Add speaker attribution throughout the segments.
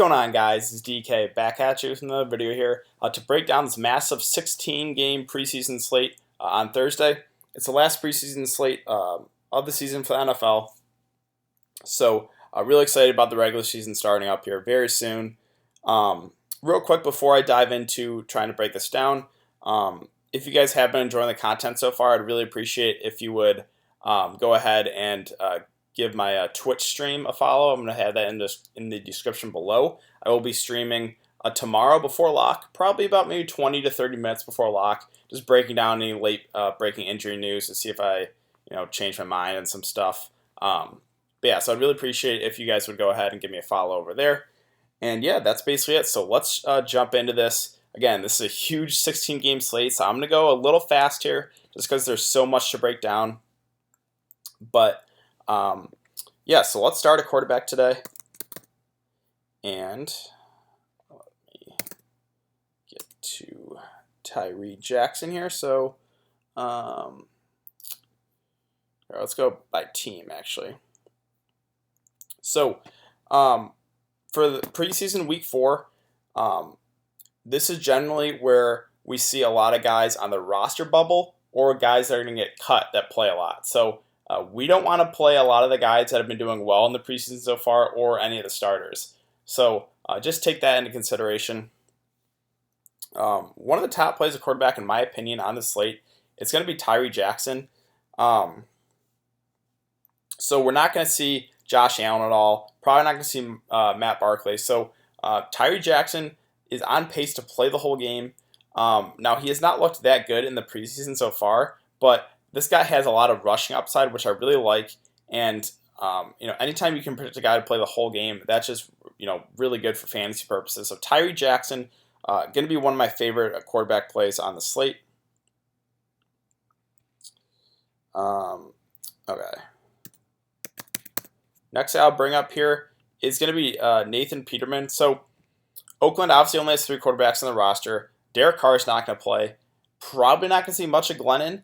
Speaker 1: What's going on, guys? It's DK back at you with another video here to break down this massive 16-game preseason slate on Thursday. It's the last preseason slate of the season for the NFL, so really excited about the regular season starting up here very soon. Real quick before I dive into trying to break this down, if you guys have been enjoying the content so far, I'd really appreciate if you would go ahead and give my Twitch stream a follow. I'm going to have that in the description below. I will be streaming tomorrow before lock, probably about maybe 20 to 30 minutes before lock, just breaking down any late breaking injury news to see if I change my mind on some stuff. But yeah, so I'd really appreciate it if you guys would go ahead and give me a follow over there. And yeah, that's basically it. So let's jump into this. Again, this is a huge 16-game slate, so I'm going to go a little fast here just because there's so much to break down. But yeah, so let's start at quarterback today. And let me get to Tyree Jackson here. So let's go by team, actually. So for the preseason week 4, this is generally where we see a lot of guys on the roster bubble or guys that are going to get cut that play a lot. So we don't want to play a lot of the guys that have been doing well in the preseason so far or any of the starters. So just take that into consideration. One of the top plays of quarterback, in my opinion, on the slate, it's going to be Tyree Jackson. So we're not going to see Josh Allen at all. Probably not going to see Matt Barkley. So Tyree Jackson is on pace to play the whole game. Now, he has not looked that good in the preseason so far, but this guy has a lot of rushing upside, which I really like. And anytime you can predict a guy to play the whole game, that's just really good for fantasy purposes. So Tyree Jackson, going to be one of my favorite quarterback plays on the slate. Okay. Next I'll bring up here is going to be Nathan Peterman. So Oakland obviously only has 3 quarterbacks on the roster. Derek Carr is not going to play. Probably not going to see much of Glennon.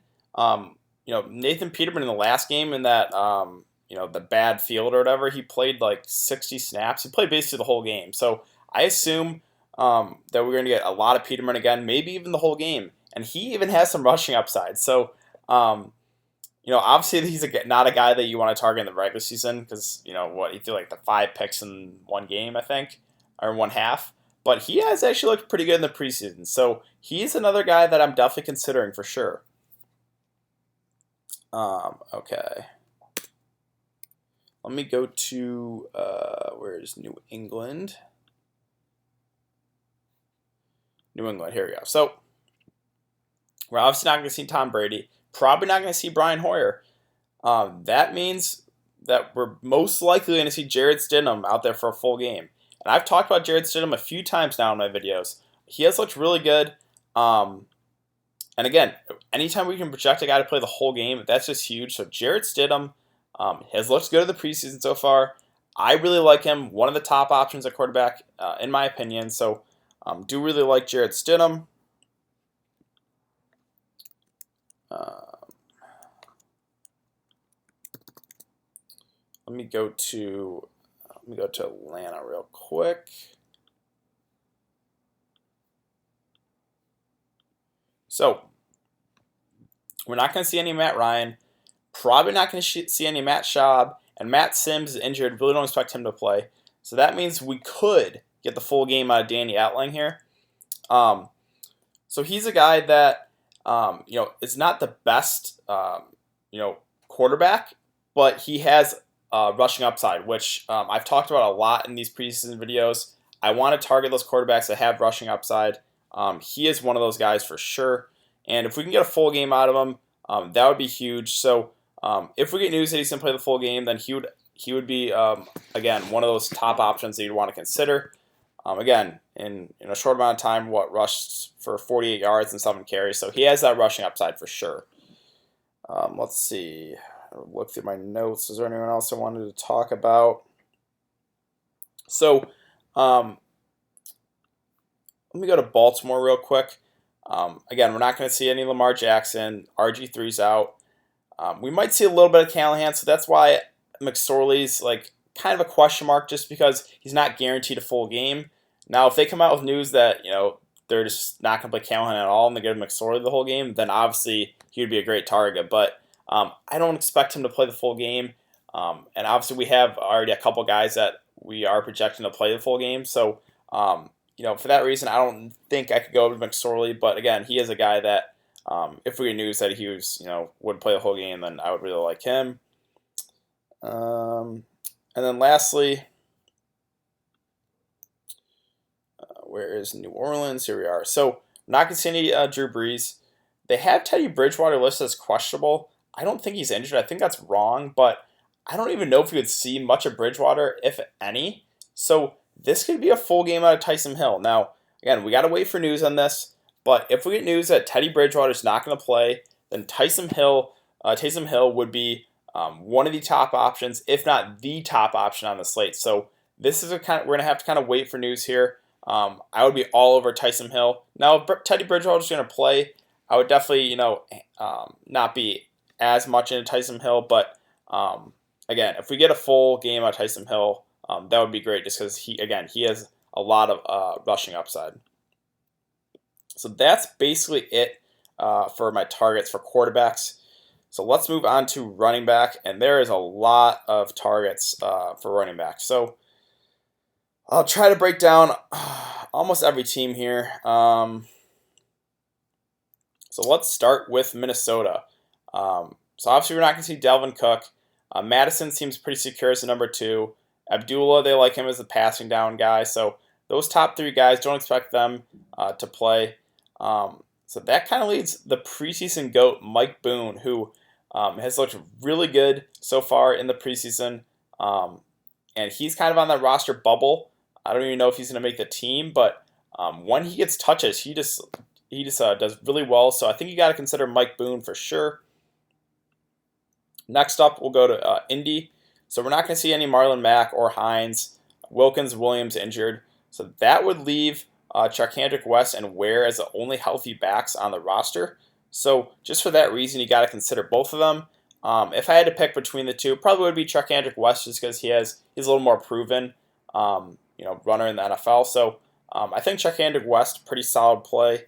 Speaker 1: Nathan Peterman in the last game in that, the bad field or whatever, he played like 60 snaps. He played basically the whole game. So I assume that we're going to get a lot of Peterman again, maybe even the whole game. And he even has some rushing upside. So, obviously he's not a guy that you want to target in the regular season because, he threw like the 5 picks in one game, I think, or one half. But he has actually looked pretty good in the preseason. So he's another guy that I'm definitely considering for sure. Okay. Let me go to, where's New England? New England, here we go. So we're obviously not going to see Tom Brady. Probably not going to see Brian Hoyer. That means that we're most likely going to see Jarrett Stidham out there for a full game. And I've talked about Jarrett Stidham a few times now in my videos. He has looked really good. And again, anytime we can project a guy to play the whole game, that's just huge. So Jarrett Stidham has looked good in the preseason so far. I really like him. One of the top options at quarterback, in my opinion. So do really like Jarrett Stidham. Let me go to Atlanta real quick. So we're not going to see any Matt Ryan. Probably not going to see any Matt Schaub. And Matt Sims is injured. Really don't expect him to play. So that means we could get the full game out of Danny ETLING here. So he's a guy that is not the best quarterback, but he has rushing upside, which I've talked about a lot in these preseason videos. I want to target those quarterbacks that have rushing upside. He is one of those guys for sure. And if we can get a full game out of him, that would be huge. So if we get news that he's going to play the full game, then he would be, again, one of those top options that you'd want to consider. Again, in a short amount of time, rushed for 48 yards and 7 carries. So he has that rushing upside for sure. Let's see. I'll look through my notes. Is there anyone else I wanted to talk about? So let me go to Baltimore real quick. Again, we're not going to see any Lamar Jackson. RG3's out. We might see a little bit of Callahan, so that's why McSorley's like kind of a question mark just because he's not guaranteed a full game. Now, if they come out with news that, they're just not going to play Callahan at all and they give him McSorley the whole game, then obviously he would be a great target. But I don't expect him to play the full game. And obviously we have already a couple guys that we are projecting to play the full game. So, for that reason, I don't think I could go with McSorley. But again, he is a guy that if we get news that he was, would play the whole game, then I would really like him. And then lastly, where is New Orleans? Here we are. So I'm not going to see any Drew Brees. They have Teddy Bridgewater listed as questionable. I don't think he's injured. I think that's wrong, but I don't even know if we would see much of Bridgewater, if any. So this could be a full game out of Taysom Hill. Now, again, we got to wait for news on this, but if we get news that Teddy Bridgewater is not going to play, then Taysom Hill would be one of the top options, if not the top option on the slate. So this is we're going to have to kind of wait for news here. I would be all over Taysom Hill. Now, if Teddy Bridgewater is going to play, I would definitely, not be as much into Taysom Hill. But again, if we get a full game out of Taysom Hill, that would be great just because he has a lot of rushing upside. So that's basically it for my targets for quarterbacks. So let's move on to running back, and there is a lot of targets for running back. So I'll try to break down almost every team here. So let's start with Minnesota. So obviously we're not going to see Dalvin Cook. Madison seems pretty secure as the number 2. Abdullah, they like him as the passing down guy. So those top 3 guys, don't expect them to play. So that kind of leads the preseason GOAT, Mike Boone, who has looked really good so far in the preseason. And he's kind of on that roster bubble. I don't even know if he's going to make the team, but when he gets touches, he just does really well. So I think you got to consider Mike Boone for sure. Next up, we'll go to Indy. So we're not going to see any Marlon Mack or Hines. Wilkins, Williams injured. So that would leave Charcandrick West and Ware as the only healthy backs on the roster. So just for that reason, you got to consider both of them. If I had to pick between the two, probably would be Charcandrick West just because he's a little more proven, runner in the NFL. So I think Charcandrick West, pretty solid play.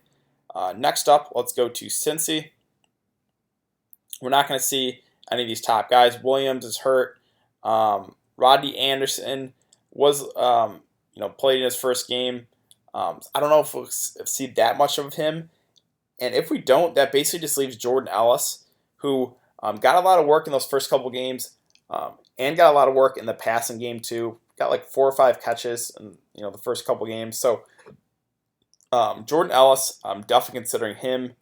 Speaker 1: Next up, let's go to Cincy. We're not going to see any of these top guys. Williams is hurt. Rodney Anderson was, played in his first game. I don't know if we'll see that much of him. And if we don't, that basically just leaves Jordan Ellis, who got a lot of work in those first couple games and got a lot of work in the passing game too. Got like 4 or 5 catches in the first couple games. So Jordan Ellis, I'm definitely considering him.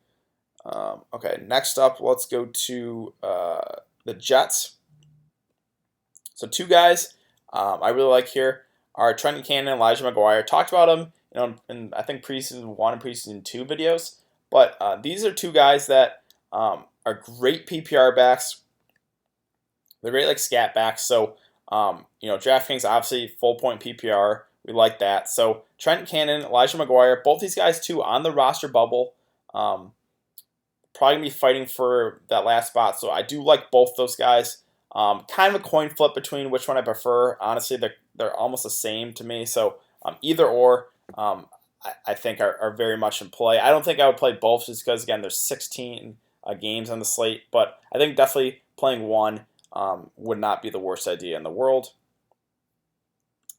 Speaker 1: Okay, next up, let's go to the Jets. So 2 guys I really like here are Trenton Cannon and Elijah McGuire. Talked about them in I think preseason 1 and preseason 2 videos. But these are 2 guys that are great PPR backs. They're great like scat backs. So DraftKings obviously full point PPR. We like that. So Trenton Cannon, Elijah McGuire, both these guys too on the roster bubble. Probably gonna be fighting for that last spot. So I do like both those guys. Kind of a coin flip between which one I prefer. Honestly, they're almost the same to me. So either or, I think are very much in play. I don't think I would play both just because again there's 16 games on the slate. But I think definitely playing one would not be the worst idea in the world.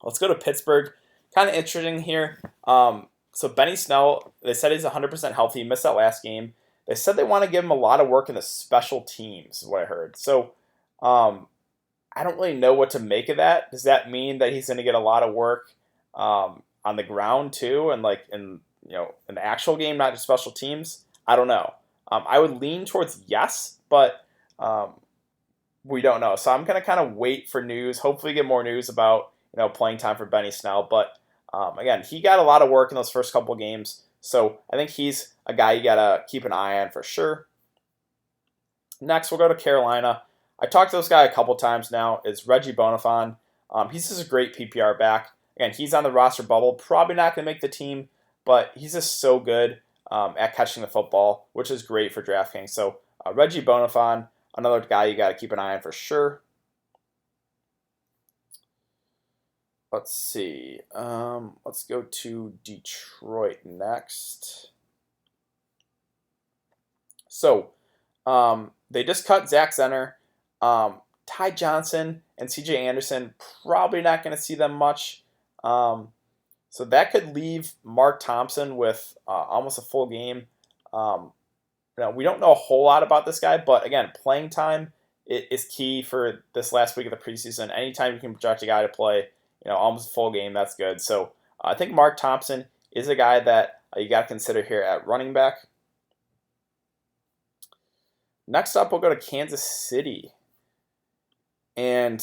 Speaker 1: Let's go to Pittsburgh. Kind of interesting here. So Benny Snell, they said he's 100% healthy. He missed that last game. They said they want to give him a lot of work in the special teams, is what I heard. So I don't really know what to make of that. Does that mean that he's going to get a lot of work on the ground too, and like in the actual game, not just special teams? I don't know. I would lean towards yes, but we don't know. So I'm going to kind of wait for news. Hopefully get more news about playing time for Benny Snell. But again, he got a lot of work in those first couple games. So I think he's a guy you got to keep an eye on for sure. Next, we'll go to Carolina. I talked to this guy a couple times now. It's Reggie BONNAFON. He's just a great PPR back. Again, he's on the roster bubble. Probably not going to make the team, but he's just so good at catching the football, which is great for DraftKings. So Reggie BONNAFON, another guy you got to keep an eye on for sure. Let's see. Let's go to Detroit next. So, they just cut Zach Zenner. Ty Johnson and CJ Anderson, probably not going to see them much. So that could leave Mark Thompson with almost a full game. We don't know a whole lot about this guy, but again, playing time is key for this last week of the preseason. Anytime you can project a guy to play, almost a full game, that's good. So I think Mark Thompson is a guy that you got to consider here at running back. Next up, we'll go to Kansas City. And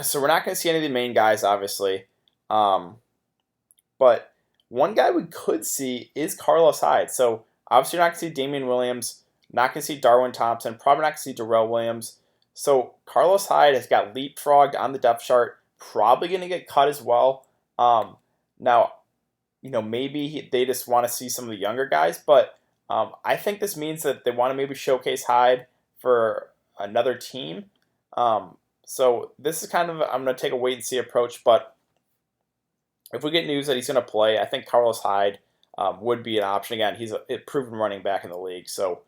Speaker 1: so we're not going to see any of the main guys, obviously. But one guy we could see is Carlos Hyde. So obviously you're not going to see Damian Williams, not going to see Darwin Thompson, probably not going to see JERELL Williams. So Carlos Hyde has got leapfrogged on the depth chart, probably going to get cut as well. Now, maybe they just want to see some of the younger guys, but I think this means that they want to maybe showcase Hyde for another team. So this is kind of, I'm going to take a wait and see approach, but if we get news that he's going to play, I think Carlos Hyde would be an option. Again, he's a proven running back in the league, so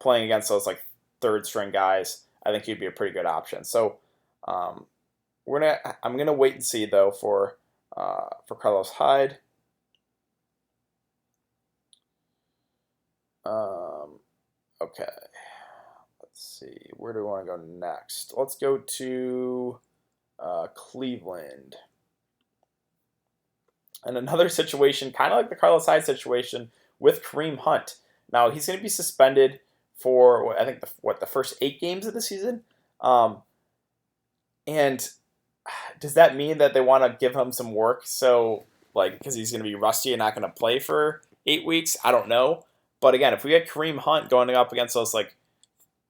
Speaker 1: playing against those like third string guys, I think he'd be a pretty good option. So I'm gonna wait and see though for Carlos Hyde. Okay, let's see. Where do we want to go next? Let's go to Cleveland. And another situation, kind of like the Carlos Hyde situation, with Kareem Hunt. Now, he's going to be suspended for, I think, the first 8 games of the season? And does that mean that they want to give him some work? So, because he's going to be rusty and not going to play for 8 weeks? I don't know. But again, if we get Kareem Hunt going up against those,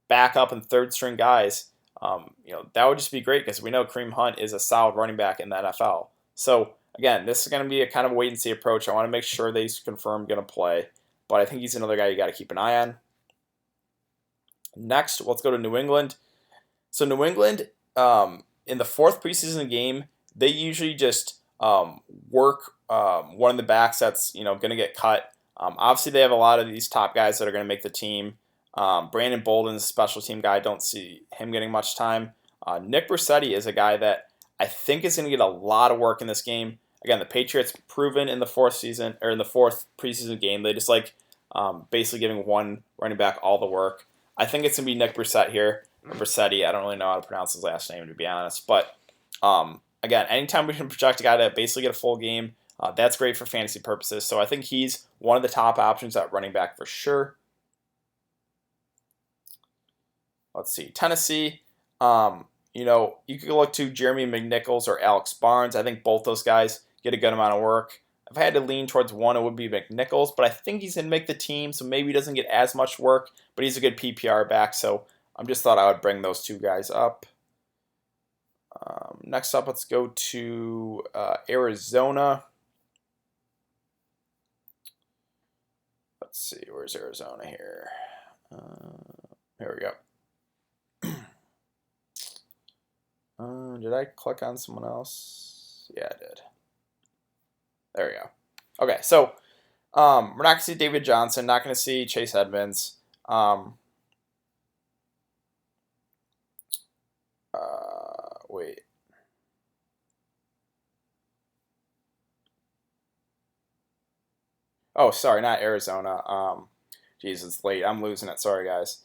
Speaker 1: backup and third string guys, that would just be great because we know Kareem Hunt is a solid running back in the NFL. So, again, this is going to be a kind of a wait-and-see approach. I want to make sure that he's confirmed going to play. But I think he's another guy you got to keep an eye on. Next, let's go to New England. So New England, in the 4th preseason game, they usually just work one of the backs that's going to get cut. Obviously, they have a lot of these top guys that are going to make the team. Brandon Bolden's a special team guy. I don't see him getting much time. Nick Brossetti is a guy that I think is going to get a lot of work in this game. Again, the Patriots proven in the 4th preseason game, they just basically giving one running back all the work. I think it's going to be Nick Brossetti here. Brossetti, I don't really know how to pronounce his last name, to be honest. But again, anytime we can project a guy to basically get a full game, that's great for fantasy purposes. So I think he's one of the top options at running back for sure. Let's see, Tennessee. You could look to Jeremy McNichols or Alex Barnes. I think both those guys get a good amount of work. If I had to lean towards one, it would be McNichols, but I think he's going to make the team, so maybe he doesn't get as much work, but he's a good PPR back, so I just thought I would bring those 2 guys up. Next up, let's go to Arizona. Let's see, where's Arizona here? Here we go. Did I click on someone else? Yeah, I did. There we go. Okay, so we're not going to see David Johnson, not going to see Chase Edmonds. Wait. Oh, sorry, not Arizona. Geez, it's late. I'm losing it. Sorry, guys.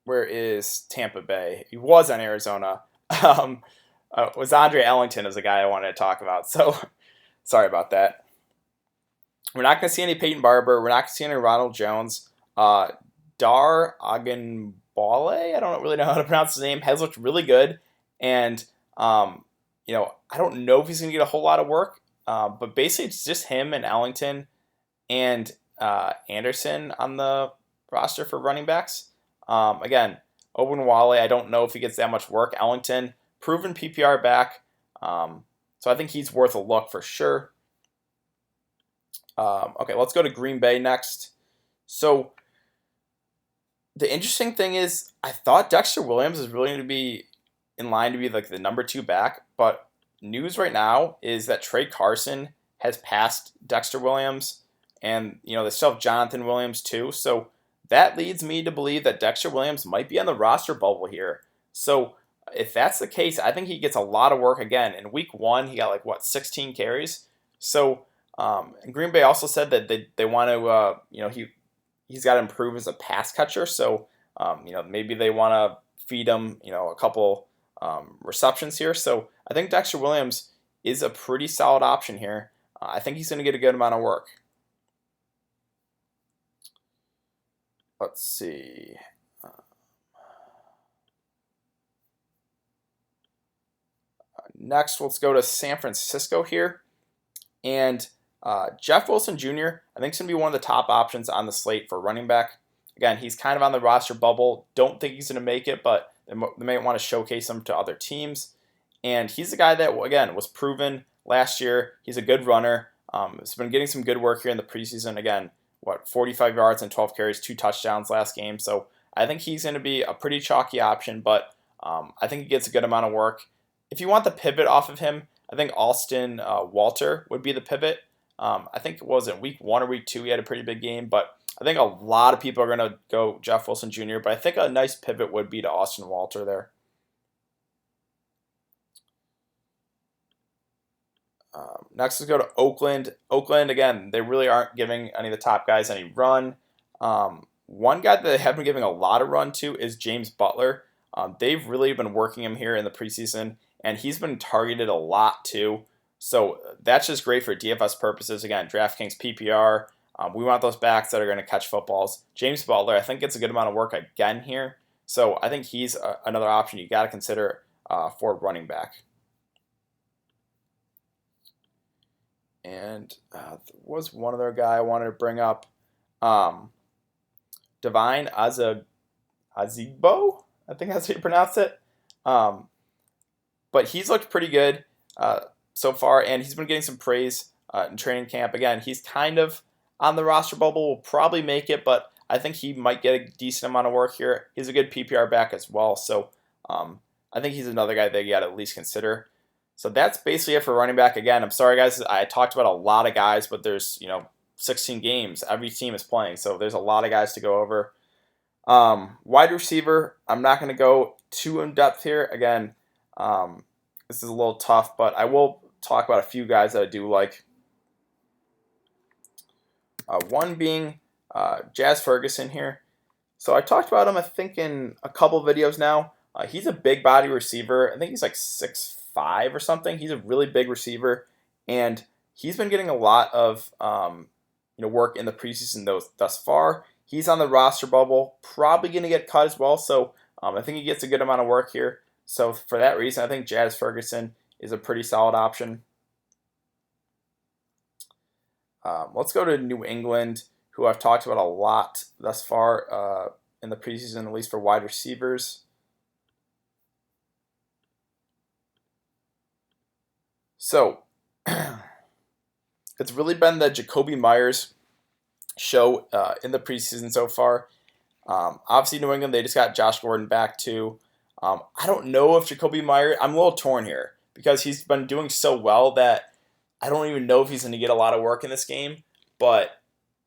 Speaker 1: Where is Tampa Bay? He was on Arizona. Was Andre Ellington is the guy I wanted to talk about. So sorry about that. We're not going to see any Peyton Barber. We're not going to see any Ronald Jones. Dar Agunbale, I don't really know how to pronounce his name, has looked really good. And, I don't know if he's going to get a whole lot of work. But basically it's just him and Ellington and Anderson on the roster for running backs. Again, Ogunwale, I don't know if he gets that much work. Ellington, proven PPR back. So I think he's worth a look for sure. Okay, let's go to Green Bay next. So the interesting thing is I thought Dexter Williams is really going to be in line to be the number 2 back, but news right now is that Trey Carson has passed Dexter Williams, and they still have Jonathan Williams too. So that leads me to believe that Dexter Williams might be on the roster bubble here. So if that's the case, I think he gets a lot of work again. In week 1, he got 16 carries. So and Green Bay also said that they want to he's got to improve as a pass catcher. So maybe they want to feed him a couple receptions here. So I think Dexter Williams is a pretty solid option here. I think he's going to get a good amount of work. Let's see. Next, let's go to San Francisco here. And Jeff Wilson Jr., I think, is going to be one of the top options on the slate for running back. Again, he's kind of on the roster bubble. Don't think he's going to make it, but they may want to showcase him to other teams. And he's a guy that, again, was proven last year. He's a good runner. He's been getting some good work here in the preseason. Again, 45 yards and 12 carries, 2 touchdowns last game. So I think he's going to be a pretty chalky option, but I think he gets a good amount of work. If you want the pivot off of him, I think Austin Walter would be the pivot. I think it was in week 1 or week 2 he had a pretty big game, but I think a lot of people are going to go Jeff Wilson Jr., but I think a nice pivot would be to Austin Walter there. Next, let's go to Oakland. Oakland, again, they really aren't giving any of the top guys any run. One guy that they have been giving a lot of run to is James Butler. They've really been working him here in the preseason, and he's been targeted a lot too. So that's just great for DFS purposes. Again, DraftKings PPR. We want those backs that are going to catch footballs. James Butler, I think, gets a good amount of work again here. So I think he's another option you got to consider for running back. And there was one other guy I wanted to bring up. Divine Azigbo, I think that's how you pronounce it. But he's looked pretty good so far, and he's been getting some praise in training camp. Again, he's kind of on the roster bubble, will probably make it, but I think he might get a decent amount of work here. He's a good PPR back as well, so I think he's another guy that you got to at least consider. So that's basically it for running back. Again, I'm sorry, guys. I talked about a lot of guys, but there's 16 games. Every team is playing, so there's a lot of guys to go over. Wide receiver, I'm not going to go too in-depth here. Again, this is a little tough, but I will talk about a few guys that I do like. One being Jazz Ferguson here. So I talked about him, I think, in a couple videos now. He's a big body receiver. I think he's like 6'5" or something. He's a really big receiver, and he's been getting a lot of work in the preseason thus far. He's on the roster bubble, probably going to get cut as well, so I think he gets a good amount of work here. So for that reason, I think Jazz Ferguson is a pretty solid option. Let's go to New England, who I've talked about a lot thus far in the preseason, at least for wide receivers. So it's really been the Jacoby Myers show in the preseason so far. Obviously, New England, they just got Josh Gordon back too. I don't know if Jacoby Myers, I'm a little torn here because he's been doing so well that I don't even know if he's going to get a lot of work in this game. But,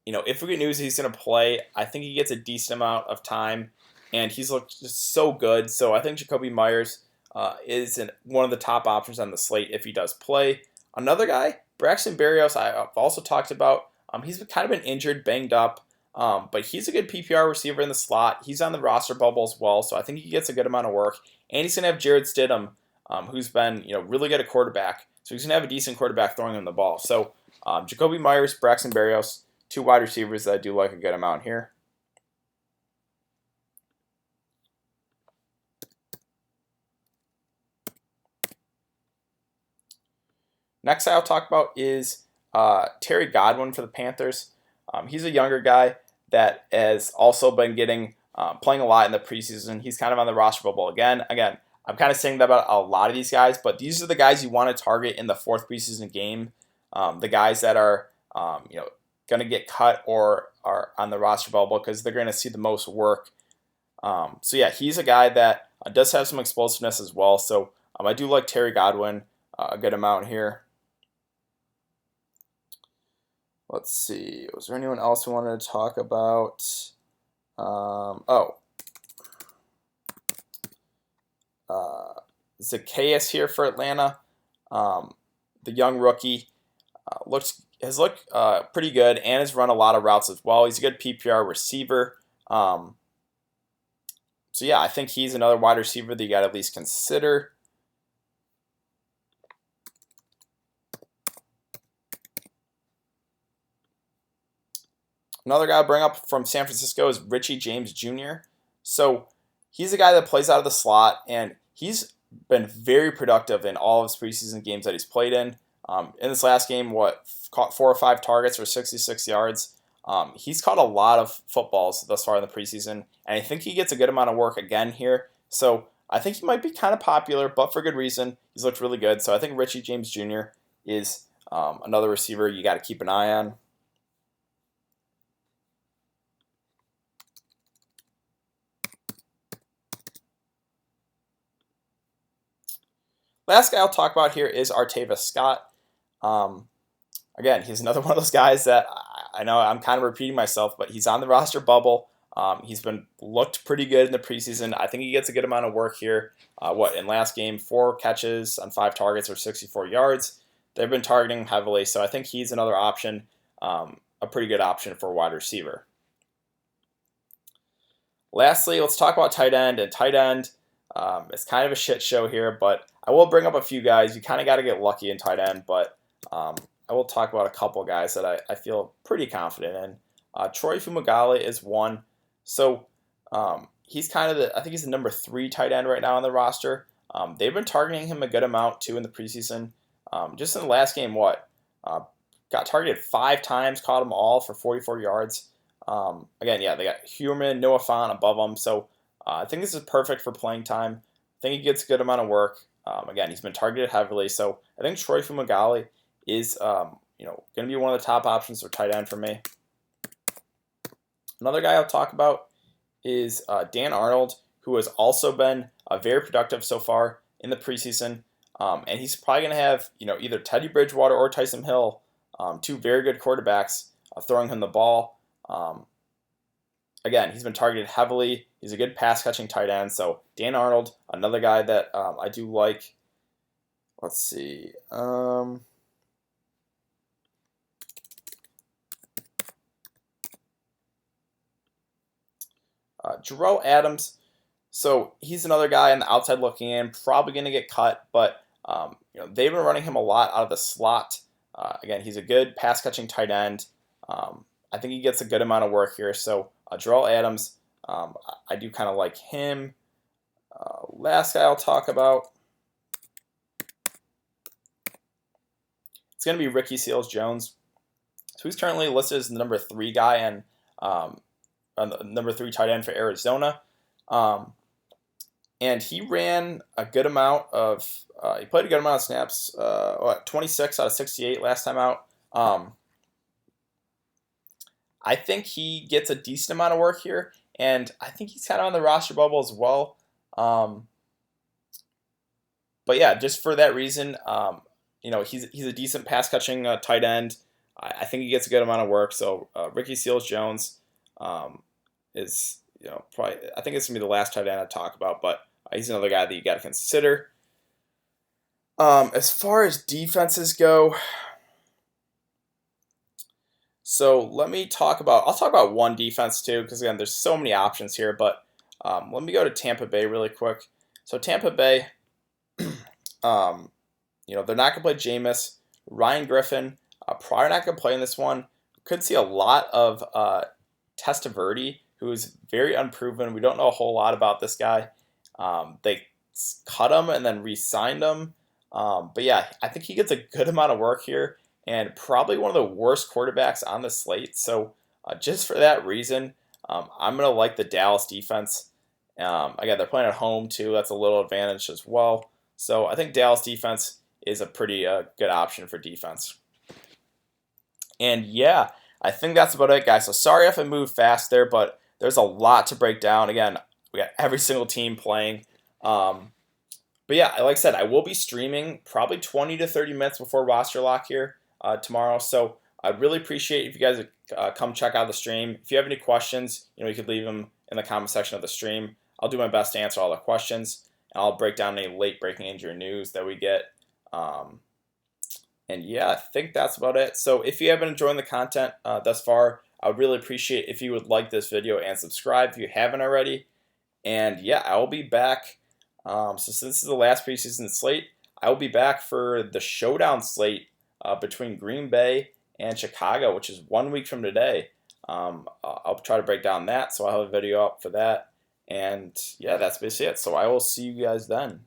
Speaker 1: if we get news he's going to play, I think he gets a decent amount of time, and he's looked just so good. So I think Jacoby Myers is one of the top options on the slate if he does play. Another guy, Braxton Berrios, I've also talked about. He's kind of been injured, banged up, but he's a good PPR receiver in the slot. He's on the roster bubble as well, so I think he gets a good amount of work. And he's going to have Jarrett Stidham, who's been really good at quarterback. So he's going to have a decent quarterback throwing him the ball. So Jacoby Myers, Braxton Berrios, 2 wide receivers that I do like a good amount here. Next I'll talk about is Terry Godwin for the Panthers. He's a younger guy that has also been playing a lot in the preseason. He's kind of on the roster bubble again. I'm kind of saying that about a lot of these guys, but these are the guys you want to target in the 4th preseason game. The guys that are going to get cut or are on the roster bubble because they're going to see the most work. So yeah, he's a guy that does have some explosiveness as well. So I do like Terry Godwin a good amount here. Let's see. Was there anyone else we wanted to talk about? Zacchaeus here for Atlanta. The young rookie has looked pretty good and has run a lot of routes as well. He's a good PPR receiver. So yeah, I think he's another wide receiver that you got to at least consider. Another guy I'll bring up from San Francisco is Richie James Jr. So he's a guy that plays out of the slot, and he's been very productive in all of his preseason games that he's played in. In this last game, caught 4 or 5 targets for 66 yards. He's caught a lot of footballs thus far in the preseason, and I think he gets a good amount of work again here. So I think he might be kind of popular, but for good reason. He's looked really good. So I think Richie James Jr. is another receiver you got to keep an eye on. Last guy I'll talk about here is ARTAVIS Scott. Again, he's another one of those guys that I know I'm kind of repeating myself, but he's on the roster bubble. He's looked pretty good in the preseason. I think he gets a good amount of work here. In last game, 4 catches on 5 targets or 64 yards. They've been targeting him heavily, so I think he's another option, a pretty good option for a wide receiver. Lastly, let's talk about tight end. And tight end, it's kind of a shit show here, but I will bring up a few guys. You kind of got to get lucky in tight end, but I will talk about a couple guys that I feel pretty confident in. Troy Fumagalli is one. So he's kind of I think he's the number 3 tight end right now on the roster. They've been targeting him a good amount too in the preseason. Just in the last game, got targeted 5 times, caught them all for 44 yards. Again, yeah, they got Human, Noah Fant above them. So I think this is perfect for playing time. I think he gets a good amount of work. Again, he's been targeted heavily. So I think Troy Fumagalli is going to be one of the top options for tight end for me. Another guy I'll talk about is Dan Arnold, who has also been very productive so far in the preseason. And he's probably going to have either Teddy Bridgewater or Taysom Hill, 2 very good quarterbacks, throwing him the ball. Again, he's been targeted heavily. He's a good pass-catching tight end. So Dan Arnold, another guy that I do like. Let's see. Jerrell Adams. So he's another guy on the outside looking in, probably going to get cut, but they've been running him a lot out of the slot. Again, he's a good pass-catching tight end. I think he gets a good amount of work here. So Jerrell Adams, I do kind of like him. Last guy I'll talk about, it's going to be Ricky Seals-Jones. So he's currently listed as the number 3 guy and the number 3 tight end for Arizona. And he ran a good amount of, he played a good amount of snaps, 26 out of 68 last time out. I think he gets a decent amount of work here, and I think he's kind of on the roster bubble as well. But yeah, just for that reason, he's a decent pass-catching tight end. I think he gets a good amount of work. So Ricky Seals-Jones is, probably, I think it's going to be the last tight end I talk about, but he's another guy that you got to consider. As far as defenses go, so I'll talk about one defense too, because again, there's so many options here, but let me go to Tampa Bay really quick. So Tampa Bay, they're not going to play Jameis. Ryan Griffin, probably not going to play in this one. Could see a lot of Testaverde, who is very unproven. We don't know a whole lot about this guy. They cut him and then re-signed him. But yeah, I think he gets a good amount of work here, and probably one of the worst quarterbacks on the slate. So just for that reason, I'm going to like the Dallas defense. Again, they're playing at home too. That's a little advantage as well. So I think Dallas defense is a pretty good option for defense. And yeah, I think that's about it, guys. So sorry if I moved fast there, but there's a lot to break down. Again, we got every single team playing. But yeah, like I said, I will be streaming probably 20 to 30 minutes before roster lock here tomorrow. So I'd really appreciate if you guys come check out the stream. If you have any questions, you could leave them in the comment section of the stream. I'll do my best to answer all the questions, and I'll break down any late breaking injury news that we get. And yeah, I think that's about it. So if you have been enjoying the content thus far, I would really appreciate if you would like this video and subscribe if you haven't already. And yeah, I will be back. So since this is the last preseason slate, I will be back for the showdown slate between Green Bay and Chicago, which is 1 week from today. I'll try to break down that, so I'll have a video up for that. And yeah, that's basically it. So I will see you guys then.